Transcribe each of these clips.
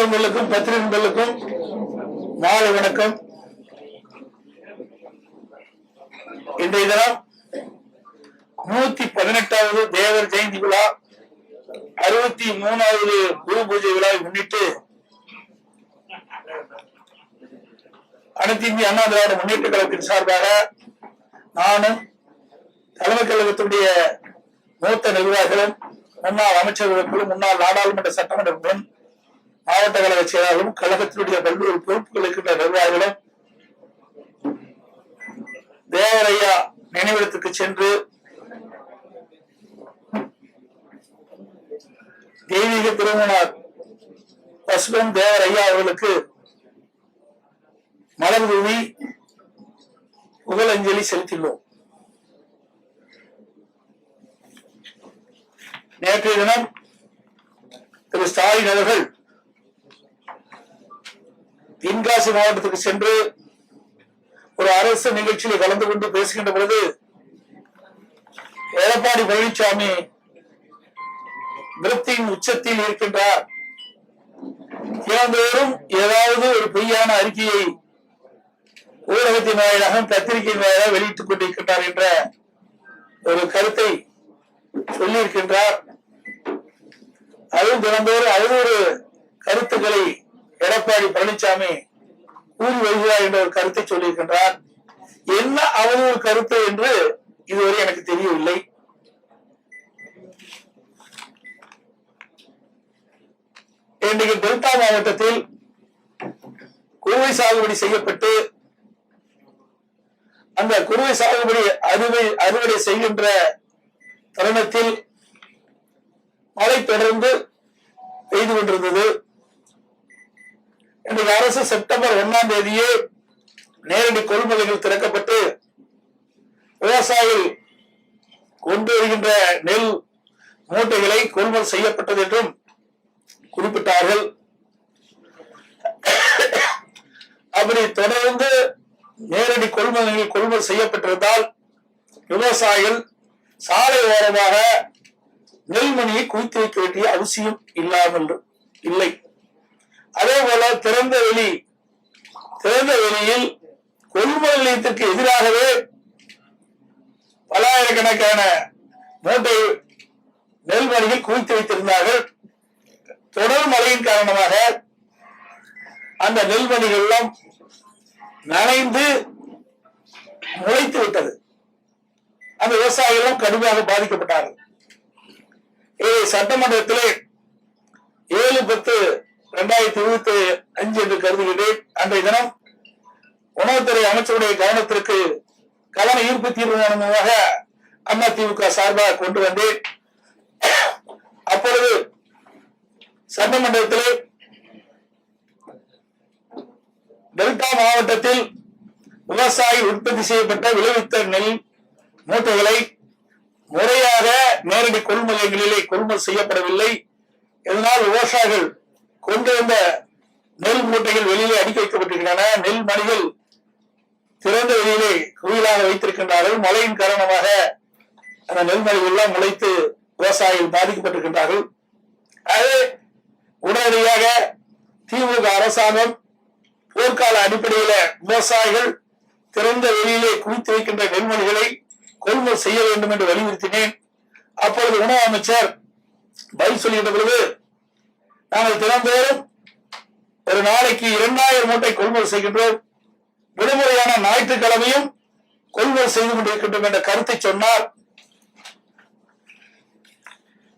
ஊடகங்களுக்கும் பத்திரிகைகளுக்கும் மாலை வணக்கம். இன்றைய தினம் 118வது தேவர் ஜெயந்தி விழா, 63வது குரு பூஜை விழாவை முன்னிட்டு அனைத்து இந்திய அண்ணா திராவிட முன்னேற்ற கழகத்தின் சார்பாக நானும் தலைமை கழகத்துடைய மூத்த நிர்வாகிகளும் முன்னாள் அமைச்சர்களும் முன்னாள் நாடாளுமன்ற சட்டமன்ற மாவட்ட கழக செயலாளரும் கழகத்தினுடைய பல்வேறு பொறுப்புகள் இருக்கின்ற நிர்வாகிகளும் தேவரையா நினைவிடத்துக்கு சென்று தெய்வீக திருமணர் பசுபன் தேவரையா அவர்களுக்கு மலர் தூவி புகழஞ்சலி செலுத்தியுள்ளோம். நேற்றைய தினம் திரு ஸ்டாலின் அவர்கள் தென்காசி மாவட்டத்துக்கு சென்று ஒரு அரசு நிகழ்ச்சியில் கலந்து கொண்டு பேசுகின்ற பொழுது எடப்பாடி பழனிசாமி விருத்தியின் உச்சத்தில் இருக்கின்றார், தினந்தோறும் ஏதாவது ஒரு பொய்யான அறிக்கையை ஊடகத்தின் வாயிலாக பத்திரிகையின் வாயிலாக வெளியிட்டுக் கொண்டிருக்கின்றார் என்ற ஒரு கருத்தை சொல்லியிருக்கின்றார். அதுவும் தினந்தோறும் அவதூறு கருத்துக்களை எடப்பாடி பழனிசாமி கூறி வருகிறார் என்ற ஒரு கருத்தை சொல்லியிருக்கின்றார். என்ன அவதூறு கருத்து என்று இதுவரை எனக்கு தெரியவில்லை. இன்றைக்கு டெல்டா மாவட்டத்தில் குறுவை சாகுபடி செய்யப்பட்டு அந்த குறுவை சாகுபடி அறுவடை செய்கின்ற தருணத்தில் மழை தொடர்ந்து பெய்து கொண்டிருந்தது. இன்றைக்கு அரசு செப்டம்பர் 1ஆம் தேதியே நேரடி கொள்முதல்கள் திறக்கப்பட்டு விவசாயிகள் கொண்டு வருகின்ற நெல் மூட்டைகளை கொள்முதல் செய்யப்பட்டது என்றும் குறிப்பிட்டார்கள். அப்படி தொடர்ந்து நேரடி கொள்முதல் செய்யப்பட்டிருந்தால் விவசாயிகள் சாலை ஓரமாக நெல்மணியை குவித்து வைக்க வேண்டிய அவசியம் இல்லாமல் இல்லை. அதே போல திறந்த வெளியில் கொள்முதல் நிலையத்திற்கு எதிராகவே பல்லாயிரக்கணக்கான மூட்டை நெல்மணிகள் குவித்து வைத்திருந்தார்கள். தொடர் மழையின் காரணமாக அந்த நெல்மணிகள் எல்லாம் நனைந்து முளைத்து விட்டது. அந்த விவசாயிகளும் கடுமையாக பாதிக்கப்பட்டார்கள். இதை சட்டமன்றத்திலே 7/10/2025 என்று கருதுகிறேன். அன்றைய தினம் உணவுத்துறை அமைச்சருடைய கவனத்திற்கு கவன ஈர்ப்பு தீர்மானமாக அதிமுக சார்பாக கொண்டு வந்தேன். அப்பொழுது சட்டமன்றத்திலே டெல்டா மாவட்டத்தில் விவசாயி உற்பத்தி செய்யப்பட்ட விளைவித்த நெல் மூட்டைகளை முறையாக நேரடி கொள்முதலிலே கொள்முதல் செய்யப்படவில்லை. இதனால் விவசாயிகள் கொண்டு வந்த நெல் மூட்டைகள் வெளியிலே அடுக்கி வைக்கப்பட்டிருக்கின்றன. நெல் மணிகள் திறந்த வெளியிலே குவியலாக வைத்திருக்கின்றார்கள். மழையின் காரணமாக அந்த நெல் மணிகள் எல்லாம் முளைத்து விவசாயிகள் பாதிக்கப்பட்டிருக்கின்றார்கள். அது உடனடியாக திமுக அரசாங்கம் போர்க்கால அடிப்படையில விவசாயிகள் திறந்த வெளியிலே குவித்து வைக்கின்ற நெல்மணிகளை கொள்முதல் செய்ய வேண்டும் என்று வலியுறுத்தினேன். அப்பொழுது உணவு அமைச்சர் பதில் சொல்லிட்ட பொழுது, நாங்கள் தினந்தோறும் ஒரு நாளைக்கு 2000 மூட்டை கொள்முதல் செய்கின்றோம், விடுமுறையான ஞாயிற்றுக்கிழமையும் கொள்முதல் செய்து கொண்டிருக்கின்றோம் என்ற கருத்தை சொன்னார்.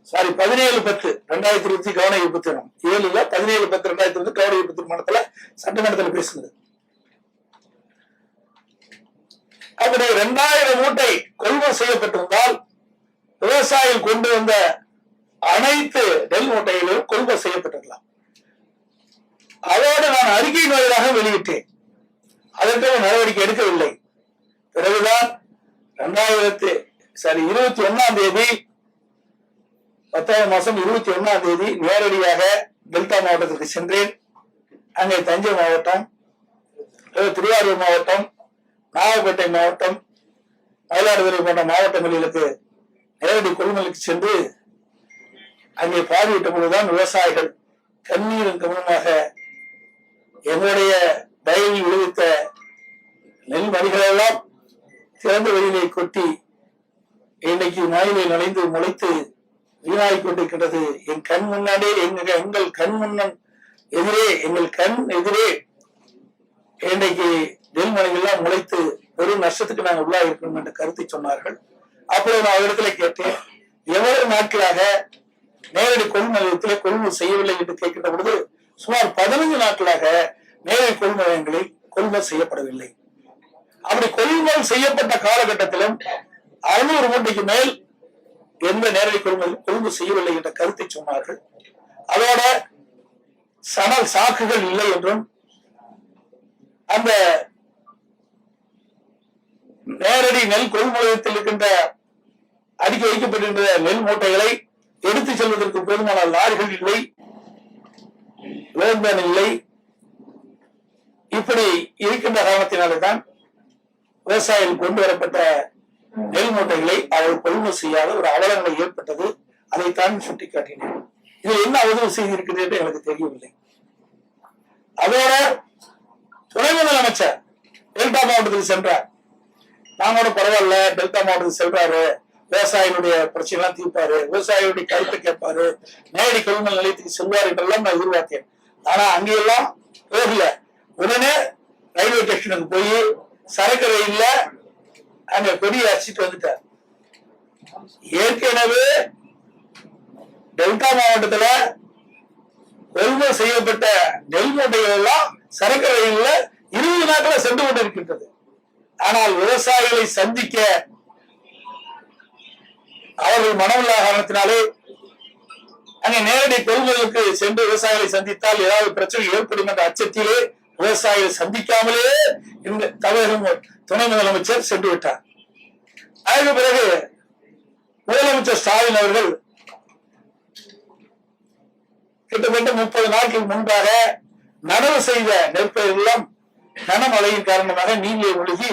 17/10/2020 கவன ஈர்ப்பு தீர்மானம் 17/10/2020 கவன ஈர்ப்பு தீர்மானத்துல சட்டமன்றத்தில் பேசுகிறது. அப்படி 2000 மூட்டை கொள்முதல் செய்யப்பட்டிருந்தால் விவசாயிகள் கொண்டு வந்த அனைத்து நெல் மூட்டைகளும் கொள்முதல் செய்யப்பட்டிருக்கலாம். அதோடு நான் அறிக்கையின் வாயிலாக வெளியிட்டேன். அதற்கு நடவடிக்கை எடுக்கவில்லை. பிறகுதான் 21ஆம் தேதி 10ஆம் மாசம் 21ஆம் தேதி நேரடியாக டெல்டா மாவட்டத்திற்கு சென்றேன். அங்கே தஞ்சை மாவட்டம், திருவாரூர் மாவட்டம், நாகப்பட்டினம் மாவட்டம், மயிலாடுதுறை போன்ற மாவட்டங்களுக்கு நேரடி கொள்முதலுக்கு சென்று அங்கே பார்வையிட்ட பொழுதுதான் விவசாயிகள் கண்ணீரும் கவனமாக எங்களுடைய வயலில் விளைவித்த நெல் மணிகளெல்லாம் திறந்த வெளியிலே கொட்டி இன்னைக்கு மழையிலே நனைந்து முளைத்து வீணாய் கொண்டிருக்கின்றது. என் கண் முன்னாடியே எங்கள் கண் முன்னன் எதிரே எங்கள் கண் எதிரே இன்றைக்கு நெல்மணிகள்லாம் முளைத்து பெரும் நஷ்டத்துக்கு நாங்கள் உள்ளாக இருக்கணும் என்ற கருத்தை சொன்னார்கள். அப்போது நான் அவரிடத்துல கேட்டேன், எவ்வளவு நாட்களாக நேரடி கொள்முதலத்திலே கொள்முதல் செய்யவில்லை என்று கேட்கின்ற பொழுது சுமார் 15 நாட்களாக நேரடி கொள்முதல்களை கொள்முதல் செய்யப்படவில்லை. அப்படி கொள்முதல் செய்யப்பட்ட காலகட்டத்திலும் 600 மூட்டைக்கு மேல் எந்த நேரடி கொள்முதல் செய்யவில்லை என்ற கருத்தை சொன்னார்கள். அதோட சணல் சாக்குகள் இல்லை என்றும் அந்த நேரடி நெல் கொள்முதலத்தில் இருக்கின்ற அடுக்கி வைக்கப்பட்டிருந்த நெல் மூட்டைகளை எடுத்து செல்வதற்கு போதுமான லாரிகள் இல்லை, லோன்மேன் இல்லை. இப்படி இருக்கின்ற காரணத்தினால்தான் விவசாயிகள் கொண்டு வரப்பட்ட நெல் மூட்டைகளை அவர்கள் கொள்முதல் செய்யாத ஒரு அவலங்களை ஏற்பட்டது. அதைத்தான் சுட்டிக்காட்டினேன். இதில் என்ன அவதூறு செய்தி இருக்குது என்று எனக்கு தெரியவில்லை. அதோட துணை முதலமைச்சர் டெல்டா மாவட்டத்துக்கு சென்றார். நாங்களோட பரவாயில்ல, டெல்டா மாவட்டத்துக்கு செல்றாரு, விவசாயிகளுடைய பிரச்சனை எல்லாம் தீர்ப்பாரு, விவசாயிகளுடைய கருத்தை கேட்பாரு, நேரடி கொள்முதல் நிலையத்துக்கு செல்வார் என்றெல்லாம் நான் எதிர்பார்த்தேன். ஆனா அங்கெல்லாம் போகல. உடனே ரயில்வே ஸ்டேஷனுக்கு போய் சரக்கு ரயில்ல அங்க கொடியை அடிச்சுட்டு வந்துட்டார். ஏற்கனவே டெல்டா மாவட்டத்துல கொள்முதல் செய்யப்பட்ட நெல் மூட்டைகள் எல்லாம் சரக்கு ரயில்ல 20 நாட்கள சென்று கொண்டிருக்கின்றது. ஆனால் விவசாயிகளை சந்திக்க அவர்கள் மனமில்லா காரணத்தினாலே அங்கே நேரடி கொள்முதலுக்கு சென்று விவசாயிகளை சந்தித்தால் ஏதாவது பிரச்சனை ஏற்படும் என்ற அச்சத்திலே விவசாயிகள் சந்திக்காமலே இந்த தமிழக துணை முதலமைச்சர் சென்று விட்டார். அதற்கு பிறகு முதலமைச்சர் ஸ்டாலின் அவர்கள் கிட்டத்தட்ட 30 நாட்களுக்கு முன்பாக நடவு செய்த நெற்பயிரெல்லாம் கனமழையின் காரணமாக நீரிலே ஒழுகி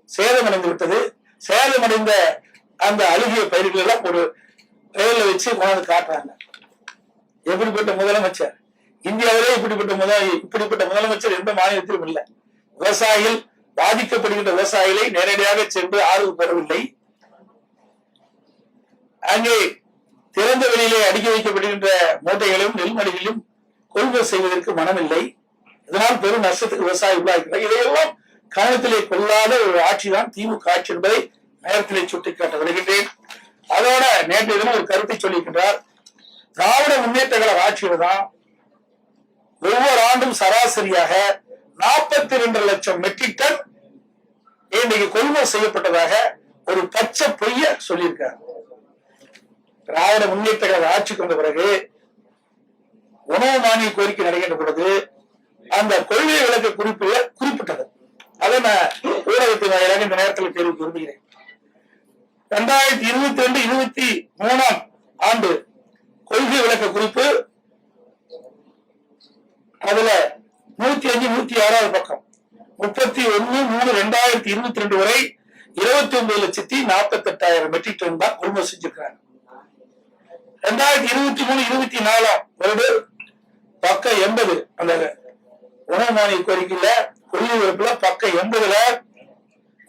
சேதமடைந்து விட்டது. சேதமடைந்த அந்த அழுகிய பயிர்கள் எல்லாம் ஒரு ரயில்ல வச்சு கொண்டாந்து காட்டுறாங்க. எப்படிப்பட்ட முதலமைச்சர்! இந்தியாவிலே இப்படிப்பட்ட முதலமைச்சர் எந்த மாநிலத்திலும் இல்லை. விவசாயிகள் பாதிக்கப்படுகின்ற விவசாயிகளை நேரடியாக சென்று ஆறுதல் பெறவில்லை. அங்கே திறந்த வெளியிலே அடுக்கி வைக்கப்படுகின்ற மூட்டைகளையும் நெல்மணிகளையும் கொள்முதல் செய்வதற்கு மனமில்லை. இதனால் பெரும் நஷ்டத்துக்கு விவசாயி உள்ளாகிறார். இதையெல்லாம் கவனத்திலே கொள்ளாத ஒரு ஆட்சி தான் திமுக ஆட்சி என்பதை நேரத்திலே சுட்டிக்காட்ட வருகின்றேன். அதோட நேற்று தினம் ஒரு கருத்தை சொல்லியிருக்கின்றார். திராவிட முன்னேற்ற கழக ஆட்சியில் தான் ஒவ்வொரு ஆண்டும் சராசரியாக 42 லட்சம் மெட்ரிக் டன் இன்றைக்கு கொள்முதல் செய்யப்பட்டதாக ஒரு பச்சை பொய்ய சொல்லியிருக்கார். திராவிட முன்னேற்ற கழக ஆட்சிக்கு வந்த பிறகு உணவு மானிய கோரிக்கை நடைகின்ற பொழுது அந்த கொள்கை விளக்க குறிப்பிட்டது. அதை நான் ஊடகத்தின் வாயிலாக இந்த நேரத்தில் தெரிவிக்க விரும்புகிறேன். 2022-23 ஆண்டு கொள்கை விளக்க குறிப்பு அதுல 105, 106 பக்கம் 31/3/2022 வரை 29,48,000 மெட்ரிக் டன் தான் கொள்முதல் செஞ்சிருக்காங்க. 2023-24 வருடம் பக்கம் 80 அந்த உணவு மானிய கோரிக்கையில கொள்கை விளக்குல பக்கம் 80ல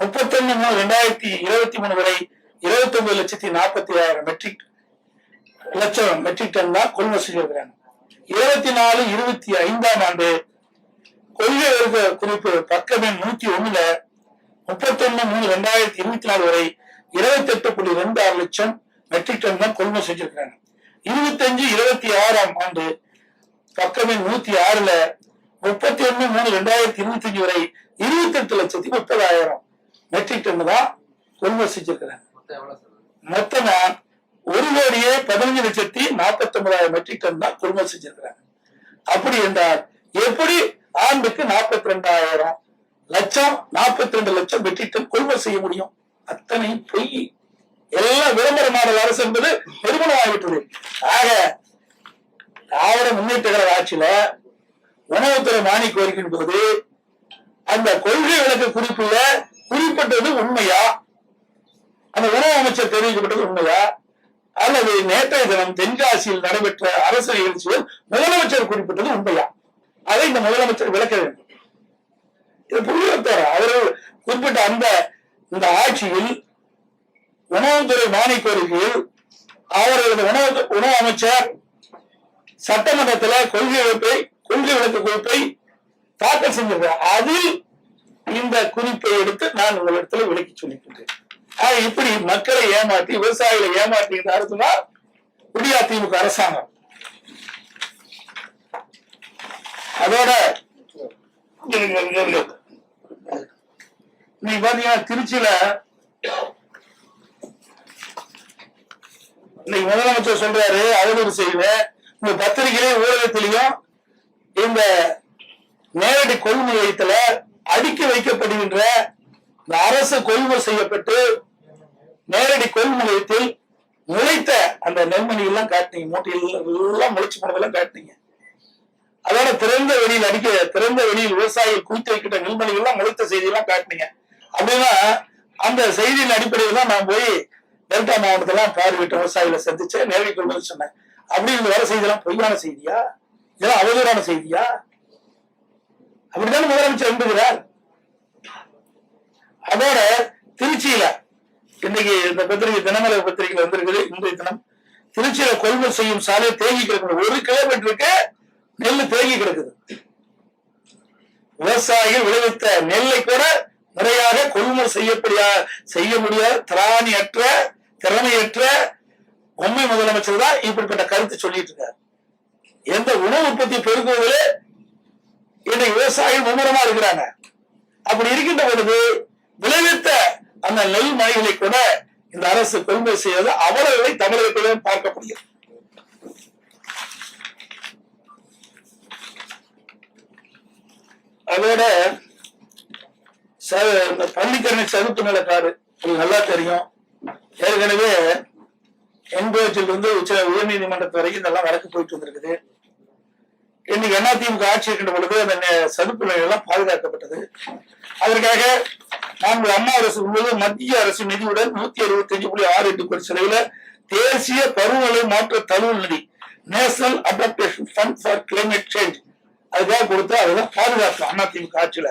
31/3/2023 வரை 29,40,000 மெட்ரிக் டன் தான் கொள்முதல் செஞ்சிருக்கிறாங்க. 24-25 ஆண்டு கொள்கை விளக்க குறிப்பு பக்கம் 101ல 31/3/2024 வரை 28.26 லட்சம் மெட்ரிக் டன் தான் கொள்முதல் செஞ்சிருக்கிறாங்க. 25-26 ஆண்டு பக்கம் 106ல 31/3/2025 வரை 28,30,000 மெட்ரிக் டன் தான் கொள்முதல் செஞ்சிருக்கிறாங்க. மொத்தமா 1,15,49,000 மெட்ரிக் டன் தான் கொள்முதல் செஞ்சிருக்கிறாங்க. அப்படி என்றால் எப்படி ஆண்டுக்கு 42 லட்சம் மெட்ரிக் டன் கொள்முதல் செய்ய முடியும்? அத்தனை பொய். எல்லாம் விளம்பரமான அரசு என்பது நிறுவனமாகிவிட்டது. ஆக திராவிட முன்னேற்ற கழக ஆட்சியில உணவுத்துறை மானிய கோரிக்கையின் போது அந்த கொள்கை விளக்க குறிப்புல குறிப்பிட்டது உண்மையா? அந்த உணவு அமைச்சர் தெரிவிக்கப்பட்டது உண்மையா? அல்லது நேற்றைய தினம் தென்காசியில் நடைபெற்ற அரசு நிகழ்ச்சியில் முதலமைச்சர் குறிப்பிட்டது உண்மையா? அதை இந்த முதலமைச்சர் விளக்க வேண்டும். இது புரியத்தோர அவர்கள் குறிப்பிட்ட இந்த ஆட்சியில் உணவுத்துறை மானிய கோரிக்கையில் அவர்களது உணவு அமைச்சர் சட்டமன்றத்தில் கொள்கை விளக்க குறிப்பை தாக்கல் செஞ்சிருக்கிறார். அதில் இந்த குறிப்பை எடுத்து நான் உங்களிடத்தில் விளக்கி சொல்லிக்கின்றேன். இப்படி மக்களை ஏமாற்றி விவசாயிகளை ஏமாற்றி அரசுதான் அதிமுக அரசாங்கம். அதோட நீங்க பாத்தீங்கன்னா திருச்சியில இன்னைக்கு முதலமைச்சர் சொல்றாரு, அவதூறு செய்வேன் இந்த பத்திரிகையிலே ஊடகத்திலையும் இந்த நேரடி கொள்முதல் நிலையத்துல அடுக்கி வைக்கப்படுகின்ற இந்த அரசு கொள்முதல் செய்யப்பட்டு நேரடி கொள்முதல் நிலையத்தில் முளைத்த அந்த நெல்மணி எல்லாம் காட்டினீங்க, மூட்டைகள் எல்லாம் முளைச்சு போனதெல்லாம் காட்டினீங்க. அதோட திறந்த வெளியில் விவசாயிகள் குவித்து வைக்கின்ற நெல்மணிகள் எல்லாம் முளைத்த செய்தியெல்லாம் காட்டினீங்க. அப்படின்னா அந்த செய்தியின் அடிப்படையில் தான் நான் போய் டெல்டா மாவட்டத்தெல்லாம் பார்வையிட்ட விவசாயிகளை சந்திச்சு நேரடி கொள்முதல் சொன்னேன். அப்படி இந்த வர செய்தியெல்லாம் பொய்யான செய்தியா? இதெல்லாம் அவதூறான செய்தியா? அப்படித்தானே முதலமைச்சர் எழுதுகிறார். அதோட திருச்சியில இன்னைக்கு இந்த பத்திரிகை தினமலர் பத்திரிகை வந்திருக்குது. இன்றைய தினம் திருச்சியில கொள்முதல் செய்யும் சாலை தேங்கி கிடக்குது. 1 கிலோமீட்டருக்கு நெல் தேங்கி கிடக்குது. விவசாயிகள் விளைவித்த நெல்லை கூட முறையாக கொள்முதல் செய்ய முடியாத திறமையற்ற உண்மை முதலமைச்சர் தான் இப்படிப்பட்ட கருத்து சொல்லிட்டு இருக்காரு. எந்த உணவு உற்பத்தி பெருக்குவதில் இன்னைக்கு விவசாயிகள் மும்முரமா இருக்கிறாங்க. அப்படி இருக்கின்ற பொழுது விளைவித்த அந்த நெல் மணிகளை கூட இந்த அரசு கொள்முதல் செய்வது அவலங்களை தமிழகத்திலே பார்க்க முடியும். அதோட பள்ளிக்கரணை சதுப்பு நிலக்காடு நல்லா தெரியும். ஏற்கனவே என்பவற்றிலிருந்து உயர்நீதிமன்றத்து வரைக்கும் இதெல்லாம் வழக்கு போயிட்டு வந்திருக்குது. இன்னைக்கு அதிமுக ஆட்சி இருக்கின்ற பொழுது அந்த சதுப்பு நிலையெல்லாம் பாதுகாக்கப்பட்டது. அதற்காக நாங்கள் அம்மா அரசு உள்ளது மத்திய அரசு நிதியுடன் 165.68 கோடி செலவில் தேசிய பருவநிலை மாற்ற தழுவல் நிதி national adaptation fund for climate change அதுக்காக கொடுத்து அதுதான் பாதுகாப்பு. அதிமுக ஆட்சியில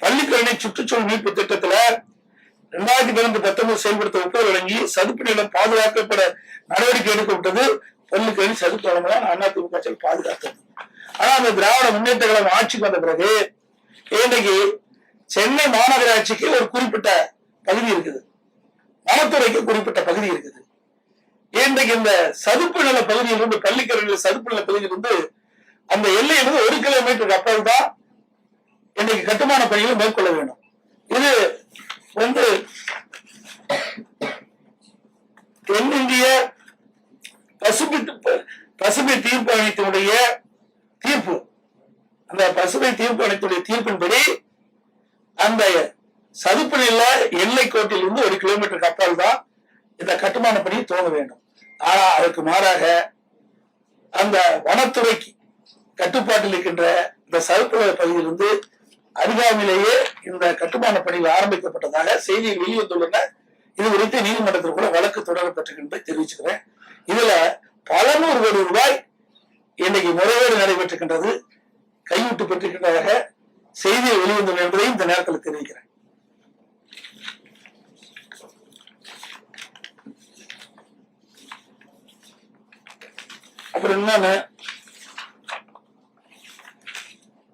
பள்ளிக்கரணை சுற்றுச்சூழல் மீட்பு திட்டத்துல 2019 செயல்படுத்த ஒப்புதல் வழங்கி சதுப்பு நிலம் பாதுகாக்கப்பட நடவடிக்கை எடுக்கப்பட்டது. பள்ளிக்கரணை சதுப்பு நிலம் தான் அதிமுக ஆட்சியில் பாதுகாத்தது. ஆனா அந்த திராவிட முன்னேற்ற கழகம் ஆட்சிக்கு வந்த பிறகு இன்னைக்கு சென்னை மாநகராட்சிக்கு ஒரு குறிப்பிட்ட பகுதி இருக்குது, வனத்துறைக்கு குறிப்பிட்ட பகுதி இருக்குது. இன்றைக்கு இந்த சதுப்பு நில பகுதியிலிருந்து பள்ளிக்கரணை சதுப்பு நில பகுதியிலிருந்து அந்த எல்லையிலிருந்து 1 கிலோமீட்டருக்கு அப்பால் தான் இன்னைக்கு கட்டுமான பணிகளை மேற்கொள்ள வேண்டும். இது தென்னிந்திய பசுமை தீர்ப்பு ஆணையத்தினுடைய தீர்ப்பு. அந்த பசுமை தீர்ப்பு ஆணையத்துடைய தீர்ப்பின்படி அந்த சதுப்பு நில எல்லை கோட்டில் இருந்து 1 கிலோமீட்டருக்கு அப்பால் தான் இந்த கட்டுமான பணி துவங்க வேண்டும். ஆனா அதற்கு மாறாக அந்த வனத்துறைக்கு கட்டுப்பாட்டில் இருக்கின்ற இந்த சதுப்பு நில பகுதியிலிருந்து அருகாமையிலேயே இந்த கட்டுமான பணிகள் ஆரம்பிக்கப்பட்டதாக செய்தியில் வெளிவந்துள்ளன. இது குறித்து நீதிமன்றத்தில் கூட வழக்கு தொடரப்பட்டிருக்கு என்பதை தெரிவிச்சுக்கிறேன். இதுல பல 100 கோடி ரூபாய் இன்னைக்கு முறைகேடு நடைபெற்றிருக்கின்றது, கைவிட்டு பெற்றிருக்கின்றதாக செய்தியை வெளிவந்துள்ள என்பதையும் இந்த நேரத்தில் தெரிவிக்கிறேன். அப்புறம் என்னன்னு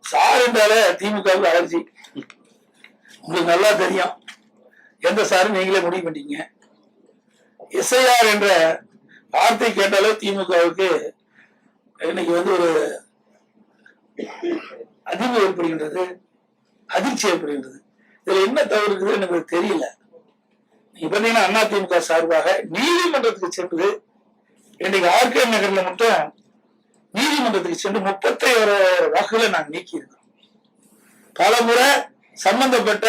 சார் என்றாலே திமுகவுக்கு அலர்ஜி. உங்களுக்கு நல்லா தெரியும் எந்த சாரு நீங்களே முடிவு பண்ணீங்க. எஸ்ஐஆர் என்ற வார்த்தை கேட்டாலே திமுகவுக்கு இன்னைக்கு ஒரு அதிர்வு ஏற்படுகின்றது, அதிர்ச்சி ஏற்படுகின்றது. இதுல என்ன தவறு இருக்குது எனக்கு தெரியல. நீங்க பாத்தீங்கன்னா அதிமுக சார்பாக நீதிமன்றத்துக்கு சென்று இன்னைக்கு ஆர்கே நகர்ல மட்டும் நீதிமன்றத்துக்கு சென்று 31 வாக்குகளை நாங்கள் நீக்கி இருக்கோம். பல முறை சம்பந்தப்பட்ட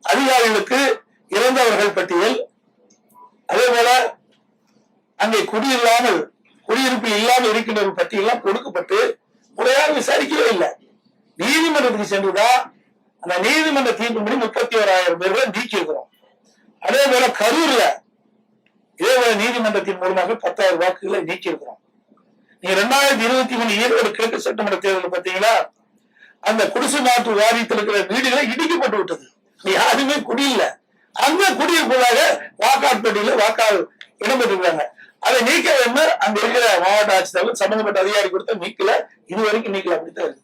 அதிகாரிகளுக்கு இறந்தவர்கள் பட்டியல், அதே போல அங்கே குடியிருப்பில் இல்லாமல் இருக்கின்றவர்கள் பட்டியலாம் கொடுக்கப்பட்டு முறையாக விசாரிக்கவே இல்லை. நீதிமன்றத்துக்கு சென்றுதான் அந்த நீதிமன்ற தீர்ப்பின்படி 31,000 பேர்களை நீக்கி இருக்கிறோம். அதே போல கரூர்ல இதேபோல நீதிமன்றத்தின் மூலமாக 10,000 வாக்குகளை நீக்கி இருக்கிறோம். நீங்க 2023 ஈரோடு கிழக்கு சட்டமன்ற தேர்தல் பார்த்தீங்களா, அந்த குடிசை மாற்று வாரியத்தில் இருக்கிற வீடுகளை இடிக்கப்பட்டு விட்டது. யாருமே குடியில்ல. அந்த குடியிருப்பதாக வாக்காளர் வாக்காளர் இடம்பெற்றிருக்காங்க. அதை நீக்க வேண்டும். அங்க இருக்கிற மாவட்ட ஆட்சித்தலைவர் சம்பந்தப்பட்ட அதிகாரி கொடுத்த நீக்கல, இதுவரைக்கும் நீக்கல. அப்படித்தான் இருக்கு.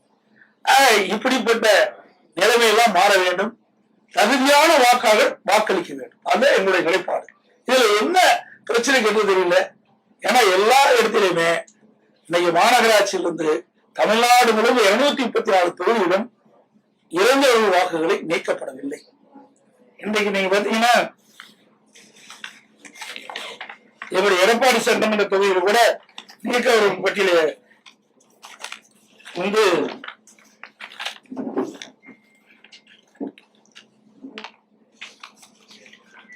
இப்படிப்பட்ட நிலைமையெல்லாம் மாற வேண்டும். தகுதியான வாக்காளர் வாக்களிக்க வேண்டும். அதுதான் எங்களுடைய நிலைப்பாடு. இதுல என்ன பிரச்சனை கேட்டு தெரியல. ஏன்னா எல்லா இடத்திலுமே இன்னைக்கு மாநகராட்சியிலிருந்து தமிழ்நாடு முழுவதும் 234 தொகுதியிலும் இறந்தவர்கள் வாக்குகளை நீக்கப்படவில்லை. இன்றைக்கு நீங்க பாத்தீங்கன்னா எப்படி எடப்பாடி சட்டமன்ற தொகுதியில் கூட நீக்கவர்கள் பட்டியல வந்து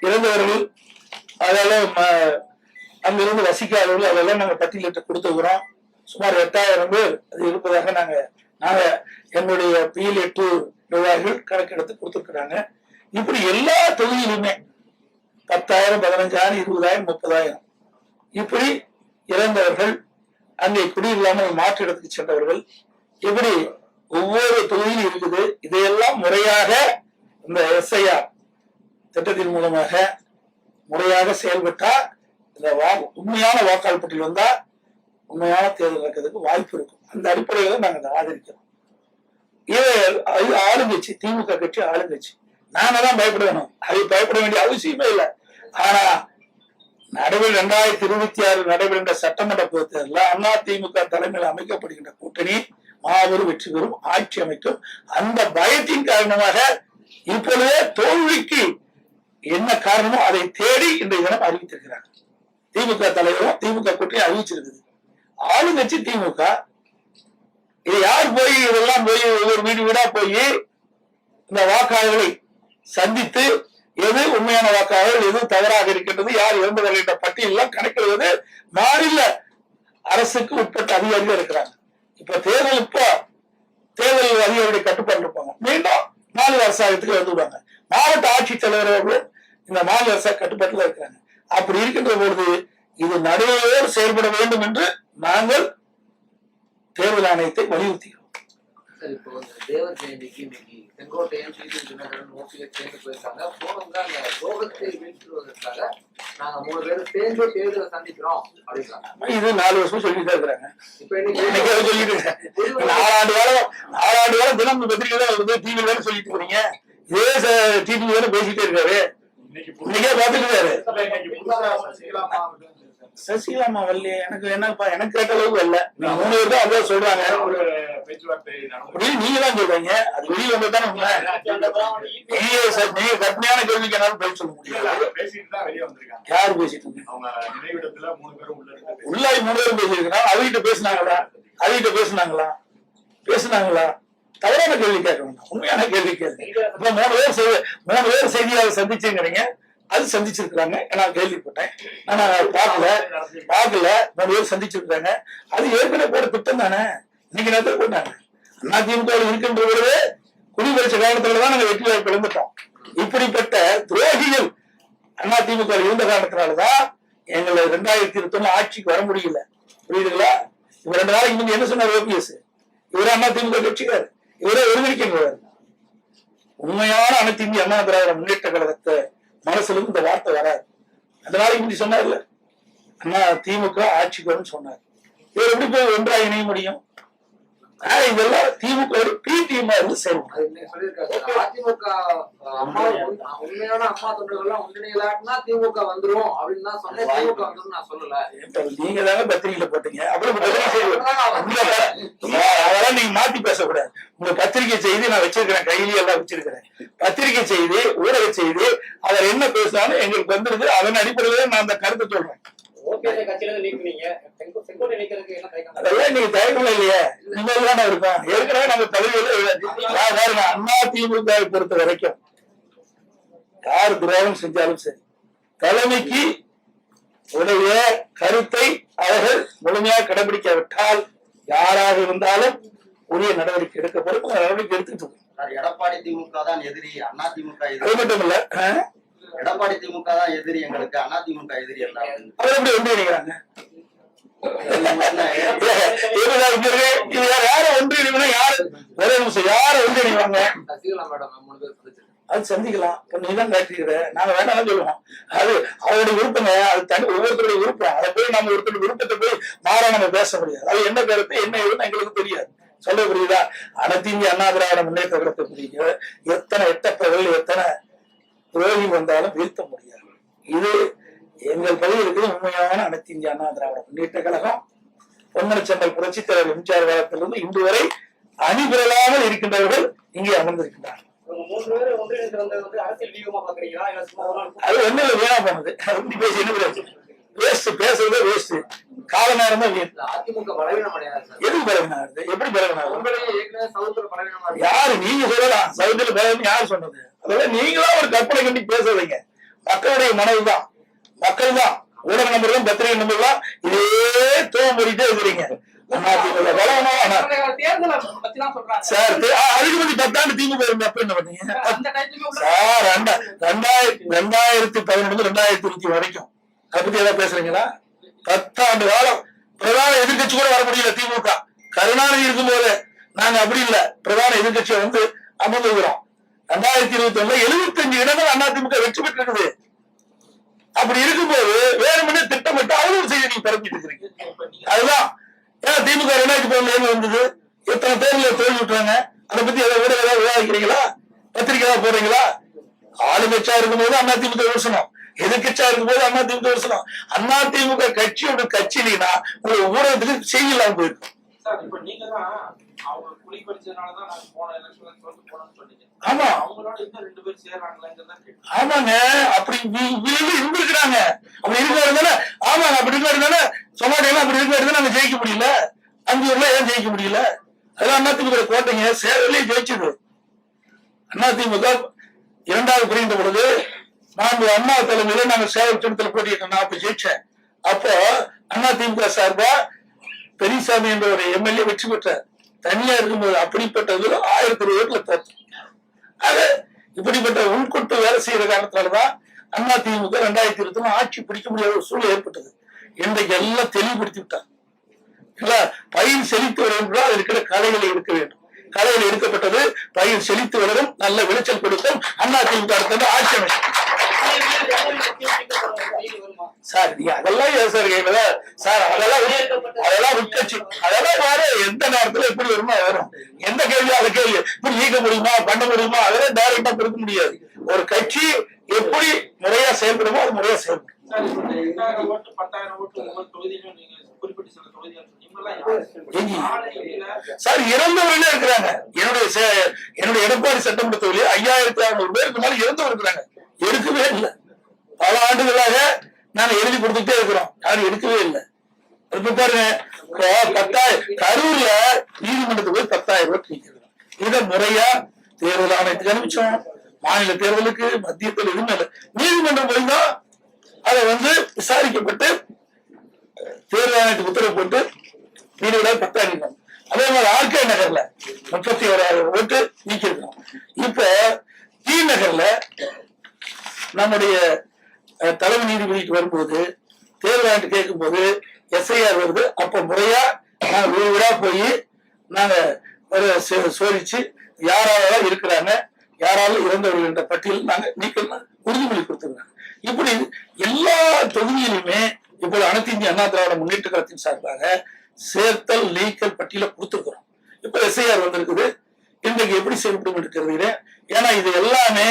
இறந்தவர்கள், அதெல்லாம் அங்கிருந்து வசிக்காதவர்கள், அதெல்லாம் நாங்க பட்டியலிட்டு கொடுத்துக்கிறோம். சுமார் 8,000 பேர் அது இருப்பதாக நாங்க என்னுடைய PL8 நிர்வாகிகள் கணக்கெடுத்து கொடுத்துருக்குறாங்க. இப்படி எல்லா தொகுதியிலுமே 10,000, 15,000, 20,000, 30,000 இப்படி இறந்தவர்கள், அங்கே குடியில்லாமல் மாற்று இடத்துக்கு சென்றவர்கள், இப்படி ஒவ்வொரு தொகுதியிலும் இருக்குது. இதையெல்லாம் முறையாக இந்த SIR திட்டத்தின் மூலமாக முறையாக செயல்பட்டா இந்த உண்மையான வாக்காளர் பட்டியல் வந்தா உண்மையான தேர்தல் நடக்கிறதுக்கு வாய்ப்பு இருக்கும். அந்த அடிப்படையில நாங்க ஆதரிக்கிறோம். இது ஆளுங்கட்சி, திமுக கட்சி ஆளுங்கட்சி. நாங்க தான் பயப்பட வேணும். அது பயப்பட வேண்டிய அவசியமே இல்லை. ஆனா 2026 நடைபெறுகின்ற சட்டமன்ற பொதுத் தேர்தலில் அதிமுக தலைமையில் அமைக்கப்படுகின்ற கூட்டணி மாபெரும் வெற்றி பெறும், ஆட்சி அமைக்கும். அந்த பயத்தின் காரணமாக இப்பொழுதே தோல்விக்கு என்ன காரணமோ அதை தேடி இன்றைய தினம் அறிவித்திருக்கிறாங்க. திமுக தலைவரும் திமுக கூட்டணி அறிவிச்சிருக்குது. ஆளுங்கட்சி திமுக. இது யார் போய் இதெல்லாம் போய் ஒவ்வொரு வீடு வீடா போய் இந்த வாக்காளர்களை சந்தித்து எது உண்மையான வாக்காளர்கள், எது தவறாக இருக்கின்றது, யார் இறந்தவர்கள் என்ற பட்டியலாம் கணக்கிடுவது மாநில அரசுக்கு உட்பட்ட அதிகாரிகள் இருக்கிறாங்க. இப்ப தேர்தல் அதிகாரிகளுடைய கட்டுப்பாடு இருப்பாங்க. மீண்டும் மாநில அரசாங்கத்துக்கு வந்துவிடுவாங்க. மாவட்ட ஆட்சித்தலைவர் அவர்களும் இந்த மாநில அரசாங்க கட்டுப்பாட்டில் இருக்கிறாங்க. அப்படி இருக்கின்ற பொழுது இது நடுவோடு செயல்பட வேண்டும் என்று நாங்கள் தேர்தல் ஆணையத்தை வலியுறுத்துகிறோம். இப்போ தேவர் ஜெயந்திக்கு இன்னைக்கு செங்கோட்டையன் தினகரன் சேர்ந்து போயிருக்காங்க. போனவங்க அந்த ரோகத்தை வீழ்த்துவதற்காக நாங்க 3 பேரும் சேர்ந்து தேர்தலை சந்திக்கிறோம் அப்படின்றாங்க. இது 4 வருஷம் சொல்லிட்டு இருக்கிறாங்க. இப்ப இன்னைக்கு சொல்லிட்டு 4 ஆண்டு காலம் தினம் பத்திரிகை டிவி வேலை சொல்லிட்டு இருக்கீங்க. இதே டிவி வேலை பேசிட்டே இருக்காரு. இன்னைக்கே பாத்துட்டு சசிகலாமா வரல. எனக்கு என்னப்பா, எனக்கு கேட்ட அளவுக்கு வரல. 3 பேர் தான் அதான் சொல்றாங்க. நீங்க தான் சொல்றீங்க. அது வெளியில வந்ததானே உண்மை. நீங்க கற்பனையான கேள்விக்கு என்னாலும் பதில் சொல்ல முடியாது. யாரு பேசிட்டு இருக்காங்க? உள்ளாய் 3 பேரும் பேசிருக்கிறாங்க. அவகிட்ட பேசினாங்களா? பேசினாங்களா? தவறான கேள்வி கேட்க வேண்டாம், உண்மையான கேள்வி கேள்வி. இப்ப 3 பேர் செய்தியாளர் சந்திச்சுங்கிறீங்க. அது சந்திச்சிருக்கிறாங்க. நான் கேள்விப்பட்டேன். நான் பார்க்கல. 3 பேர் சந்திச்சிருக்காங்க. அது ஏற்கனவே போட திட்டம் தானே. இன்னைக்கு நேரத்தில் போட்டாங்க. அதிமுக இருக்கின்ற பொழுது குடிபரிச காலத்துலதான் நாங்க வெற்றி வாய்ப்பு இழந்துட்டோம். இப்படிப்பட்ட துரோகிகள் அதிமுக இருந்த காரணத்தினாலதான் எங்களை 2021 ஆட்சிக்கு வர முடியல. புரியுதுங்களா? இவர் 2 நாளைக்கு முந்தைய என்ன சொன்னார் OPS? இவரே அதிமுக கட்சிக்கார். இவரே ஒருங்கிணைக்கின்றார். உண்மையான அனைத்து இந்திய அண்ணா திராவிட முன்னேற்ற கழகத்தை மனசுல இந்த வார்த்தை வராது. 2 நாளைக்கு முந்தி சொன்னார்ல, அண்ணா திமுக ஆட்சிக்கு வரும்னு சொன்னார். இவர் எப்படி போய் ஒன்றா இணைய முடியும்? இதெல்லாம் திமுக பி டீமா இருந்து செயல்படும். அதிமுக உண்மையான அம்மா தொண்டர்கள் ஒன்றிணைகளாட்டினா திமுக வந்துரும் அப்படின்னு தான் சொன்னேன். திமுக வந்துரும் நான் சொல்லல. நீங்க தாங்க பத்திரிகையில போட்டீங்க. அப்புறம் அதெல்லாம் நீங்க மாத்தி பேசக்கூடாது. உங்க பத்திரிகை செய்தி நான் வச்சிருக்கிறேன், கையிலேயே எல்லாம் வச்சிருக்கிறேன். பத்திரிகை செய்தி, ஊடக செய்தி, அவர் என்ன பேசினாலும் எங்களுக்கு வந்துருது. அதன் அடிப்படையில நான் அந்த கருத்தை சொல்றேன். அதெல்லாம் நீங்க தயக்கம் இல்லையே, நிம்மதியான இருக்கும். ஏற்கனவே நம்ம தலைவர்கள் அண்ணா திமுக பொறுத்த வரைக்கும் யார் துரோகம் செஞ்சாலும் சரி, தலைமைக்கு உடைய கருத்தை அவர்கள் முழுமையாக கடைபிடிக்காவிட்டால் யாராக இருந்தாலும் உரிய நடவடிக்கை எடுக்கப்படும். நடவடிக்கை எடுத்துட்டு எடப்பாடி திமுக தான் எதிரி, அண்ணா திமுக அது மட்டும் இல்ல, எடப்பாடி திமுக தான் எதிரி எங்களுக்கு, அதிமுக எதிரி அல்ல. அவர் எப்படி ஒன்றிணைக்கிறாங்க? யார ஒன்றிணைவா? யாரு ஒரே நிமிஷம் யார ஒன்றிணைவாங்க? அது சந்திக்கலாம். நீதான் காட்டிக்கிற, நாங்க வேணாம் சொல்லுவோம். அது அவருடைய விருப்பங்க, அது தனி ஒவ்வொருத்தருடைய விருப்பம். அதை போய் நம்ம ஒருத்தருடைய விருப்பத்தை போய் மாறா நம்ம பேச முடியாது. அது என்ன கருத்து என்ன எதுன்னு எங்களுக்கு தெரியாது. சொல்ல புரியுதா? அனைத்து இந்திய அண்ணா திராவிட முன்னேற்ற கழகத்தை புரியுது. எத்தனை எட்டப்பர்கள் எத்தனை துரோகி வந்தாலும் வீழ்த்த முடியாது. இது எங்கள் பகுதியில் இருக்கிற உண்மையான அனைத்து இந்திய அண்ணா திராவிட முன்னேற்ற கழகம். பொன்மனச்செம்மல் புரட்சித் தலைவர் எம்ஜிஆர் காலத்திலிருந்து இன்று வரை அணிபிரலாமல் இருக்கின்றவர்கள் இங்கே அமர்ந்திருக்கின்றார்கள். அது ஒண்ணு இல்ல, வீணா போனது. பேசி என்ன வேஸ்ட், பேசுறதே வேஸ்ட், கால நேரம் தான் வீண். அதிமுக பலவீனம் அடையாது. எதுக்கு பலவீனாது? எப்படி பலவீனாது? யாரு நீங்க சொல்லலாம்? சவுத்துல பலவீனம் யாரு சொன்னது? அதெல்லாம் நீங்களா ஒரு கற்பனை கண்டி பேசுறீங்க. மக்களுடைய மனதுதான், மக்கள் தான், ஊடக நம்பர்களும் பத்திரிகை நம்பர்களும் இதே தோம்பிட்டே இருக்கிறீங்க. அதிமுக பலவீனம் சார். அதுக்கு முன்னாடி 10 ஆண்டு திமுக இருந்த அப்ப என்ன பண்ணீங்க சார்? 2011 2020 வரைக்கும் அதை பத்தி ஏதாவது பேசுறீங்களா? 10 ஆண்டு காலம் பிரதான எதிர்கட்சி கூட வர முடியல திமுக. கருணாநிதி இருக்கும் போது நாங்க அப்படி இல்ல, பிரதான எதிர்கட்சியை வந்து அமர்ந்துகிறோம். 2021 75 இடங்கள் அதிமுக வெற்றி பெற்றிருக்குது. அப்படி இருக்கும்போது வேறுமனே திட்டமிட்டு அவ்வளவு செய்தி நீங்க பரப்பிட்டு இருக்கிறீங்க. அதுதான் ஏன் திமுக 2011 வந்தது? எத்தனை தேர்தலில் தோல்வி விட்டுறாங்க? அதை பத்தி ஏதாவது விவாதிக்கிறீங்களா? பத்திரிகை ஏதாவது போடுறீங்களா? ஆளுங்கட்சியா இருக்கும்போது அதிமுக விமர்சனம், எதிர்கட்சியா இருக்கும்போது அதிமுக விமர்சனம். அதிமுக கட்சியோட கட்சி இல்லைன்னா உங்க ஊடகத்துக்கு செய்யலாம் போயிருக்கும். ஆமா ஆமாங்க, அப்படி இருந்திருக்கிறாங்க. அப்படி இருக்கிறாங்க. ஆமாங்க, அப்படி இருக்கிறாங்க. சொன்னாங்க அப்படி இருக்கிறது நாங்க ஜெயிக்க முடியல. 5 ஊர்ல ஏன் ஜெயிக்க முடியல? அதெல்லாம் அதிமுக கோட்டைங்க சேவையிலேயே ஜெயிச்சது. அதிமுக 2வது பிரிந்த பொழுது நான்கு அண்ணா தலைமையில நாங்க சேவை திட்டத்தில் போட்டியிட்டோம். நான் அப்ப ஜெயிச்சேன். அப்போ அதிமுக சார்பா பெரியசாமி என்ற ஒரு எம்எல்ஏ வெற்றி பெற்றார். தனியா இருக்கும்போது அப்படிப்பட்டது 1000 ஓட்டுல தோற்று. அது இப்படிப்பட்ட உள்கொட்டு வேலை செய்யற காரணத்தினாலதான் அதிமுக 2020 ஆட்சி பிடிக்க முடியாத ஒரு சூழல் ஏற்பட்டது. இன்றைக்கு எல்லாம் தெளிவுபடுத்தி விட்டார். பயிர் செழித்து வரும் அது இருக்கிற கலைகளை எடுக்க வேண்டும். கலைகள் எடுக்கப்பட்டது, பயிர் செழித்து வளரும், நல்ல விளைச்சல் கொடுக்கும். அதிமுக அடுத்தது ஆட்சி அமைச்சர் சார். நீங்க அதெல்லாம் சார், அதெல்லாம் உட்கட்சி, அதெல்லாம் வேற எந்த நேரத்துல எப்படி வருமோ வரும். எந்த கேள்வியோ அந்த கேள்வி இப்படி நீக்க முடியுமா, பண்ண முடியுமா, அதெல்லாம் டைரக்டா கொடுக்க முடியாது. ஒரு கட்சி எப்படி முறையா செயல்படுமோ அது முறையா செயல்படும். சார் இறந்தவர்களே இருக்கிறாங்க. என்னுடைய எடப்பாடி சட்டமன்ற தொகுதியில் 5600 பேருக்கு மேல இறந்தவர் இருக்கிறாங்க. எடுக்கவே இல்லை. பல ஆண்டுகளாக நாங்க எழுதி கொடுத்துட்டே இருக்கிறோம், யாரும் எடுக்கவே இல்லை. இப்ப பாருங்க, 10,000 கரூர்ல நீதிமன்றத்துக்கு போய் 10,000 ஓட்டு நீக்கிறோம். இதை முறையா தேர்தல் ஆணையத்துக்கு அனுப்பிச்சோம். மாநில தேர்தலுக்கு மத்தியத்தில் எதுவுமே இல்லை. நீதிமன்றம் போய் தான் அதை வந்து விசாரிக்கப்பட்டு தேர்தல் ஆணையத்துக்கு உத்தரவு போட்டு வீடுகளை 10,000. அதே மாதிரி ஆர்கே நகர்ல 31,000 ஓட்டு நீக்கிருக்கோம். இப்ப டி நகர்ல நம்முடைய தலைமை நீதிபதிக்கு வரும்போது தேர்தல் ஆணையத்தை கேட்கும் போது எஸ்ஐஆர் வருது. அப்ப முறையா நாங்க வீடு வீடா போய் நாங்க சோதிச்சு யாராவது இருக்கிறாங்க, யாராலும் இறந்தவர்கள் என்ற பட்டியல் நாங்க நீக்கணும் உறுதிமொழி கொடுத்துருக்காங்க. இப்படி எல்லா தொகுதியிலுமே இப்போது அனைத்து இந்திய அண்ணா திராவிட முன்னேற்ற கழகத்தின் சார்பாக சேர்த்தல் நீக்கல் பட்டியல கொடுத்துருக்கிறோம். இப்ப எஸ்ஐஆர் வந்திருக்குது. இன்றைக்கு எப்படி செயல்படும் இருக்கிறது? ஏன்னா இது எல்லாமே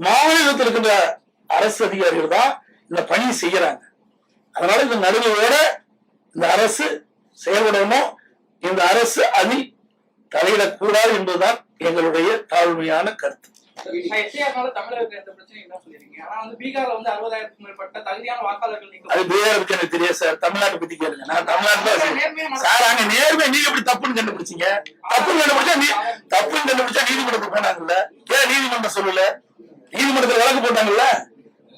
மாநிலத்தில் இருக்கின்ற அரசு அதிகாரிகள் தான் இந்த பணியை செய்யறாங்க. அதனால இந்த நடுவோட இந்த அரசு செயல்படணும். இந்த அரசு அதில் தலையிடக்கூடாது என்பதுதான் எங்களுடைய தாழ்மையான கருத்து. அது பீகார் பத்தி எனக்கு தெரியாது சார். தமிழ்நாட்டை பத்தி கேளுங்க. நான் தமிழ்நாட்டுல சார் அங்க நேர்மை நீங்க எப்படி தப்புன்னு கண்டுபிடிச்சீங்க? தப்புன்னு கண்டுபிடிச்சா நீதிமன்றத்துக்கு போனாங்கல்ல, ஏன் நீதிமன்றம் சொல்லல? நீதிமன்றத்துல வழக்கு போட்டாங்கல்ல,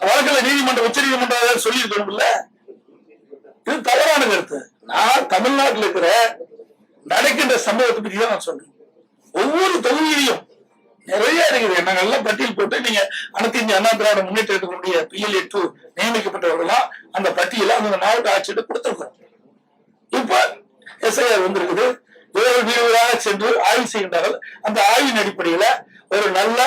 வழக்குல நீதிமன்றம் உச்ச நீதிமன்றம் சொல்லி இருக்கணும்ல. இது தவறான கருத்து. நான் தமிழ்நாட்டில் இருக்கிற நடக்கின்ற சம்பவத்தை பத்தி தான் நான் சொல்றேன். ஒவ்வொரு தொகுதியிலையும் நிறைய இருக்குது. நாங்க எல்லாம் பட்டியல் போட்டு நீங்க அனைத்து இந்திய அண்ணா திராவிட முன்னேற்றத்தினுடைய PLA2 நியமிக்கப்பட்டவர்களாம் அந்த பட்டியல அந்த மாவட்ட ஆட்சியிட்டு கொடுத்திருக்கிறோம். இப்ப SIR வந்திருக்குது. இவர்கள் வீடுகளாக சென்று ஆய்வு செய்கின்றார்கள். அந்த ஆய்வின் அடிப்படையில ஒரு நல்ல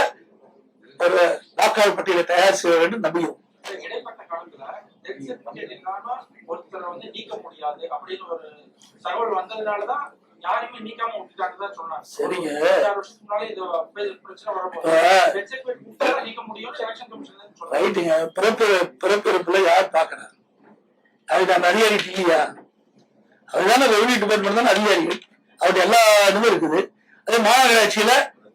ஒரு வாக்காளர் பட்டியலை தயார் செய்ய வேண்டும் நம்புகிறோம். இடைப்பட்ட காலத்துல ஒருத்தரை நீக்க முடியாது அப்படின்னு ஒரு தகவல் வந்ததுனாலதான் யாருமே நீக்காம விட்டுட்டாங்கதான் சொன்னாங்க. சரிங்க, 6 வருஷத்துக்கு முன்னாலே இது பிரச்சனை வரும்போது நீக்க முடியும் எலெக்ஷன் கமிஷன் சொல்றாங்க. ரைட்டுங்க. பிறப்பிறப்புல யார் பாக்குறாரு? அதுக்கு அந்த அதிகாரி இல்லையா? அதுதானே ரெவன்யூ டிபார்ட்மெண்ட் தானே அதிகாரிகள். அவருடைய எல்லா இதுவும் இருக்குது. அதே மாநகராட்சியில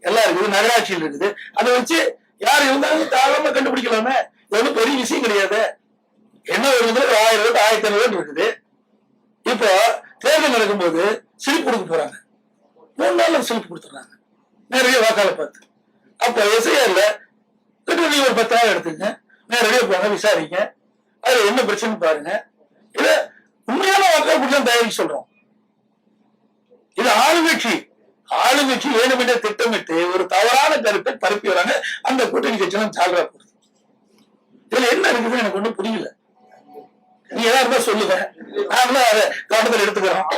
எல்லாம் இருக்குது, நகராட்சியில் இருக்குது. அதை வச்சு யார் இருந்தாலும் தாராளமா கண்டுபிடிக்கலாமே. ஒன்றும் பெரிய விஷயம் கிடையாது. என்ன ஒரு 1000 ஓட்டு 1500 இருக்குது. இப்போ தேர்தல் நடக்கும்போது சிலிப் கொடுக்க போறாங்க. 3 நாள்ல சிலிப் கொடுத்துறாங்க நிறைய வாக்காளர் பார்த்து. அப்ப SIRல நீங்க ஒரு 10,000 எடுத்துங்க, நேரடியா போங்க, விசாரிங்க, அதுல என்ன பிரச்சனை பாருங்க. இத உண்மையான வாக்காளர் பட்டியல் தயாரிக்க சொல்றோம். இது ஆளுங்கட்சி வேணுமென்றே திட்டமிட்டு ஒரு தவறான கருத்தை பரப்பி வராங்க. அந்த கூட்டணி கட்சியெல்லாம் சால்ரா போடுது. இதுல என்ன இருக்குதுன்னு எனக்கு ஒண்ணும் புரியல. நீ ஏதாவது இருந்தா சொல்லுங்க, நாங்களும் அதை கவனத்தில் எடுத்துக்கிறோம்.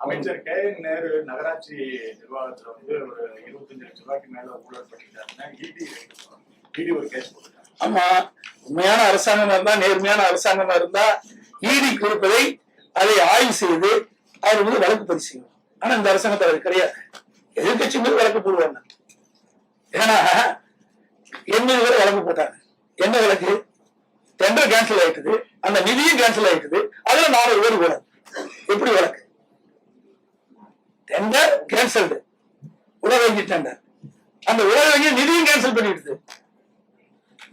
அமைச்சர் KN நேரு நகராட்சி நிர்வாகத்துல ஒரு 25 லட்சம் ரூபாய்க்கு மேல ஊழல் பண்ணிட்டாருன்னா ED ஒரு கேஸ் போட்டுட்டாங்க. ஆமா, உண்மையான அரசாங்கமா இருந்தா, நேர்மையான அரசாங்கமா இருந்தா ED கொடுப்பதை அதை ஆய்வு செய்து அவர் வழக்கு பதிவு செய்யணும். ஆனா இந்த அரசாங்கத்தில் அது கிடையாது. எதிர்கட்சி மீது வழக்கு போடுவாங்க. ஏன்னா என் மீது வரை வழக்கு போட்டாங்க. என்ன வழக்கு? டெண்டர் கேன்சல் ஆயிட்டுது, அந்த நிதியும் கேன்சல் ஆயிட்டுது, அதுல 4 பேர் வழக்கு. எப்படி வழக்கு? டெண்டர் கேன்சல்டு, உலக வங்கி டெண்டர், அந்த உலக வங்கி நிதியும் கேன்சல் பண்ணிடுது.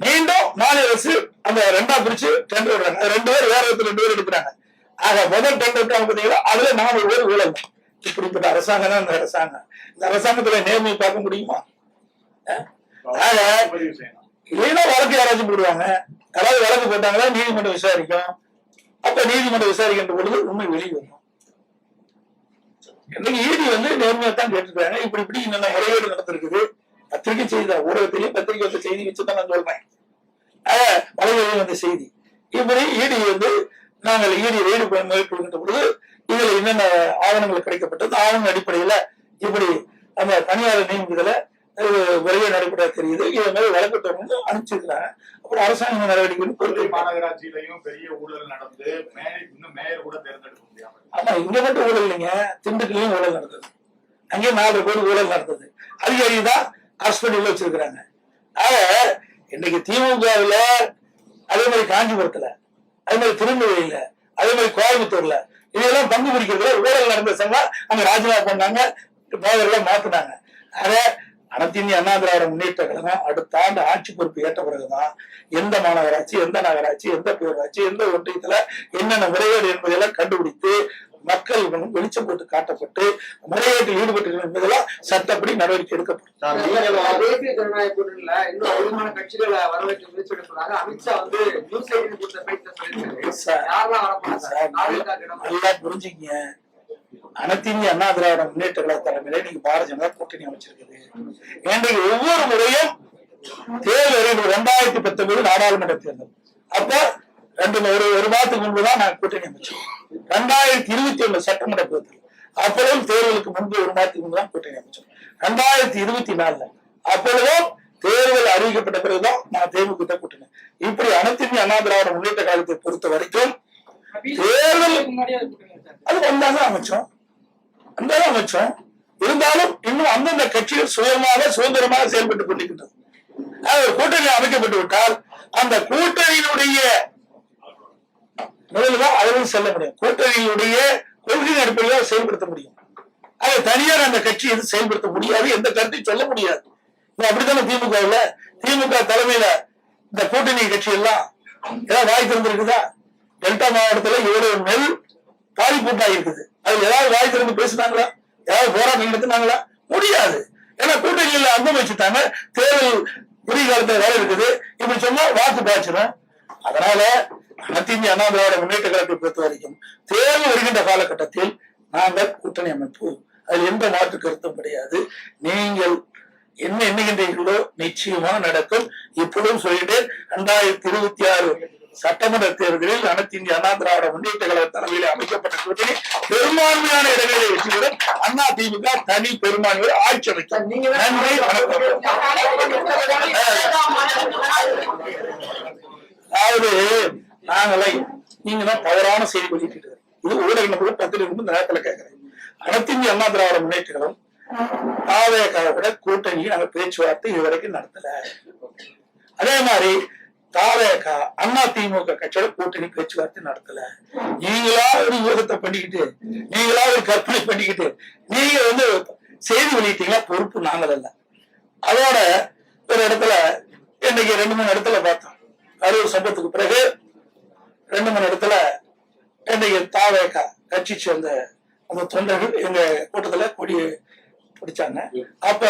மீண்டும் 4 அரசு அந்த 2ஆ பிரிச்சு டெண்டர் விடுறாங்க. 2 பேர் வேற இடத்துல 2 பேர் எடுக்கிறாங்க. ஆக முதல் டெண்டர் பாத்தீங்கன்னா அதுல 4 பேர் ஊழல். இப்படிப்பட்ட அரசாங்கம் தான் இந்த அரசாங்கம். இந்த அரசாங்கத்துல நேர்மையை பார்க்க முடியுமா? இல்லைன்னா வழக்கு யாராச்சும் போடுவாங்க. யாராவது வழக்கு போட்டாங்களா நீதிமன்றம் விசாரிக்கும். அப்ப நீதிமன்றம் விசாரிக்கின்ற பொழுது உண்மை வெளியே வரும். இன்னைக்கு ED நேர்மையா தான் கேட்டுருக்காங்க. இப்படி என்னென்ன முறைகேடு நடந்திருக்குது. பத்திரிகை செய்தி தான், ஊடகத்திலேயே பத்திரிகை செய்தி வச்சுதான் நான் சொல்றேன். வலைவழி வந்த செய்தி. இப்படி ED நாங்கள் ED ரெய்டு மேற்கொள்கின்ற பொழுது இதுல என்னென்ன ஆவணங்கள் கிடைக்கப்பட்டது, ஆவணங்கள் அடிப்படையில இப்படி அந்த பணியாளர் நியமிக்கிறதுல விரைவில் நடைபெற தெரியுது. இதன் மேல வழக்கு தொடர்ந்து அனுப்பிச்சிருக்கிறாங்க. அப்புறம் அரசாங்க நடவடிக்கை மாநகராட்சியிலையும் பெரிய ஊழல் நடந்து இன்னும் மேயர் கூட தேர்ந்தெடுக்க முடியாம. ஆமா, இங்க மட்டும் ஊழல் இல்லைங்க, திண்டுக்கல்லையும் ஊழல் நடந்தது. அங்கேயும் 4 பேர் ஊழல் நடந்தது. அதிகாரி தான் ஹாஸ்பிட்டல் வச்சிருக்கிறாங்க. ஆக இன்னைக்கு திமுகவில் அதே மாதிரி காஞ்சிபுரத்துல, அதே மாதிரி திருநெல்வேலியில, அதே மாதிரி கோயம்புத்தூர்ல இதெல்லாம் பங்கு பிடிக்கிறதுல ஊழல் நடந்த சங்கம் அங்க ராஜினாமா பண்ணாங்க, மேயர்லாம் மாத்தினாங்க. ஆக அனைத்து இந்திய அண்ணா திராவிட முன்னேற்ற கழகம் அடுத்த ஆண்டு ஆட்சி பொறுப்பு ஏற்ற பிறகுதான் எந்த மாநகராட்சி, எந்த நகராட்சி, எந்த பேரூராட்சி, எந்த ஒன்றியத்துல என்னென்ன முறைகேடு என்பதெல்லாம் கண்டுபிடித்து மக்கள் வெளிச்சம் போட்டு காட்டப்பட்டு முறைகேட்டில் ஈடுபட்டு என்பதெல்லாம் சட்டப்படி நடவடிக்கை எடுக்கப்படும். தேசிய ஜனநாயக கூட்டணியில இன்னும் அதிகமான கட்சிகளை வரவேற்க முயற்சி எடுப்பதாக அமித்ஷா நியூஸ் ஐடி கொடுத்த பேச்சு நல்லா புரிஞ்சுக்கீங்க. அனைத்து இந்திய அண்ணா திராவிட முன்னேற்ற கழக தலைமையில நீங்க பாரதிய ஜனதா கூட்டணி அமைச்சிருக்குது. இன்றைக்கு ஒவ்வொரு முறையும் தேர்தல் 2019 நாடாளுமன்ற தேர்தல் அப்ப ஒரு மாதத்துக்கு முன்புதான் நாங்க கூட்டணி அமைச்சோம். 2021 சட்டமன்ற தேர்தல் அப்பொழுதும் தேர்தலுக்கு முன்பு ஒரு மாதத்துக்கு முன்பு தான் கூட்டணி அமைச்சோம். 2024 அப்பொழுதும் தேர்தல் அறிவிக்கப்பட்ட பிறகுதான் நான் தேமுதிக கூட்டணி. இப்படி அனைத்து இந்திய அண்ணா திராவிட முன்னேற்ற கழகத்தை பொறுத்த வரைக்கும் தேர்தல் அது வந்தாதான் அமைச்சோம். இருந்தாலும் இன்னும் அந்தந்த கட்சிகள் சுதந்திரமாக செயல்பட்டுக் கொண்டிருக்கின்றது. கூட்டணி அமைக்கப்பட்டு விட்டால் அந்த கூட்டணியினுடைய முதல்தான் அவர்கள் செல்ல முடியும். கூட்டணியினுடைய கொள்கையின் அடிப்படையில் செயல்படுத்த முடியும். அதை தனியார் அந்த கட்சி எது செயல்படுத்த முடியாது, எந்த கருத்தையும் சொல்ல முடியாது. அப்படித்தானே திமுக தலைமையில இந்த கூட்டணி கட்சி எல்லாம் ஏதாவது வாய் திறந்திருக்குதா? டெல்டா மாவட்டத்துல இவ்வளவு நெல் பாதிப்பூட்டா இருக்குது. அதுல ஏதாவது வாய் திறந்து பேசினாங்களா? ஏதாவது போராட்டம் நடத்தினாங்களா? முடியாது. ஏன்னா கூட்டணியில அங்கம் வச்சுட்டாங்க. தேர்தல் உரிய காலத்துல வேலை இருக்குது. இப்படி சொன்னா வாக்கு பாய்ச்சிடும். அதனால அனைத்து இந்திய அண்ணா திராவிட முன்னேற்ற கழகத்தை பொறுத்த வரைக்கும் தேர்தல் வருகின்ற காலகட்டத்தில் நாங்கள் கூட்டணி அமைப்பு, அதில் எந்த மாற்று கருத்தும் கிடையாது. நீங்கள் என்ன எண்ணுகின்றீர்களோ நிச்சயமாக நடக்கும். இப்பொழுதும் சொல்லிட்டேன், 2026 சட்டமன்ற தேர்தலில் அனைத்து இந்திய அண்ணா திராவிட முன்னேற்ற கழக தலைமையில் அமைக்கப்பட்ட கூட்டணி பெரும்பான்மையான இடங்களில் வெற்றி பெறும். அண்ணா திமுக தனி பெரும்பான்மையோடு ஆட்சி அமைக்கும். நன்றி, வணக்கம். அதாவது நாங்களே நீங்க தான் தவறான செய்தி வெளியிட்டு இது ஊடக பத்திரிகை நேரத்துல கேட்கிறேன். அனைத்து இந்திய அண்ணா திராவிட முன்னேற்ற கழகம் தாவேகாவோட கூட்டணி நாங்க பேச்சுவார்த்தை இதுவரைக்கும் நடத்தல. அதே மாதிரி தாவேகா அண்ணா திமுக கட்சியோட கூட்டணி பேச்சுவார்த்தை நடத்தல. நீங்களா ஒரு யூகத்தை பண்ணிக்கிட்டு, நீங்களா ஒரு கற்பனை பண்ணிக்கிட்டு நீங்க செய்தி வெளியிட்டீங்களா, பொறுப்பு நாங்கள் அல்ல. அதோட ஒரு இடத்துல இன்னைக்கு 2-3 இடத்துல பார்த்தோம். கரூர் சம்பவத்துக்கு பிறகு 2-3 இடத்துல இன்னைக்கு தாவேகா கட்சி சேர்ந்த அந்த தொண்டர்கள் எங்க கூட்டத்துல கொடி பிடிச்சாங்க. அப்ப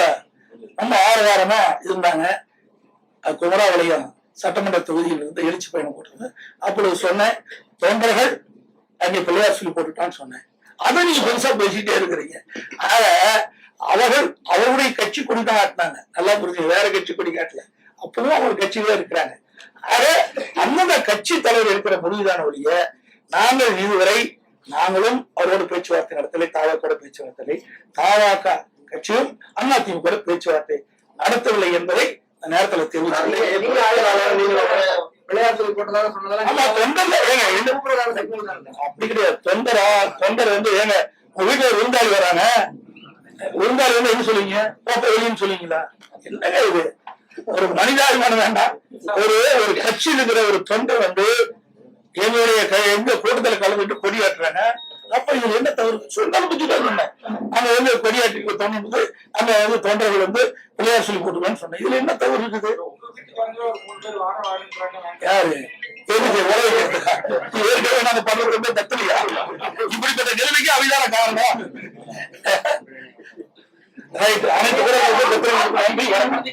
ரொம்ப ஆரவாரமா இருந்தாங்க. குமராவளையம் சட்டமன்ற தொகுதியில் இருந்து எழுச்சி பயணம் போட்டிருந்தேன். அப்பொழுது சொன்னேன், தொண்டர்கள் அங்கே பிள்ளையார் சொல்லி போட்டுட்டான்னு சொன்னேன். அதை நீங்க பெருசா பேசிட்டே இருக்கிறீங்க. ஆக அவருடைய கட்சி கொடி தான் காட்டினாங்க. நல்லா புரிஞ்சு, வேற கட்சி கொடி காட்டல. அப்பவும் அவங்க கட்சியில இருக்கிறாங்க. ஆக அந்தந்த கட்சி தலைவர் இருக்கிற முடிவுதான ஒழிய நாங்கள் இதுவரை நாங்களும் அவரோட பேச்சுவார்த்தை நடத்தலை, தாவாக்கோட பேச்சுவார்த்தை, தாவாக்கா கட்சியும் அண்ணா திமுக பேச்சுவார்த்தை நடத்தவில்லை என்பதை நேரத்துல தெரிவிச்சு அப்படி கிடையாது. தொண்டர் ஏங்க உங்க வீட்டுல ஒரு விருந்தாளி வராங்க, விருந்தாளி என்ன சொல்லுவீங்க, வெளின்னு சொல்லுவீங்களா? என்னங்க இது? ஒரு மனிதாபிமானம் வேண்டாம். ஒரு கட்சியில் இருக்கிற ஒரு தொண்டர் எங்களுடைய எங்க கூட்டத்தில் கலந்துட்டு கொடியாட்டுறாங்க. அப்ப இதுல என்ன தவறு சொன்னாலும் அங்க கொடியாட்டி தோணும்போது அங்க தொண்டர்கள் பிள்ளையார் சொல்லி போட்டுருவான்னு சொன்னேன். இதுல என்ன தவறு இருக்குது? யாரு ஏற்கனவே நாங்க பண்றது ரொம்ப தத்துலையா? இப்படிப்பட்ட நிலைமைக்கு அவைதான காரணம். ரைட், அனைத்து கூட நன்றி, வணக்கம்.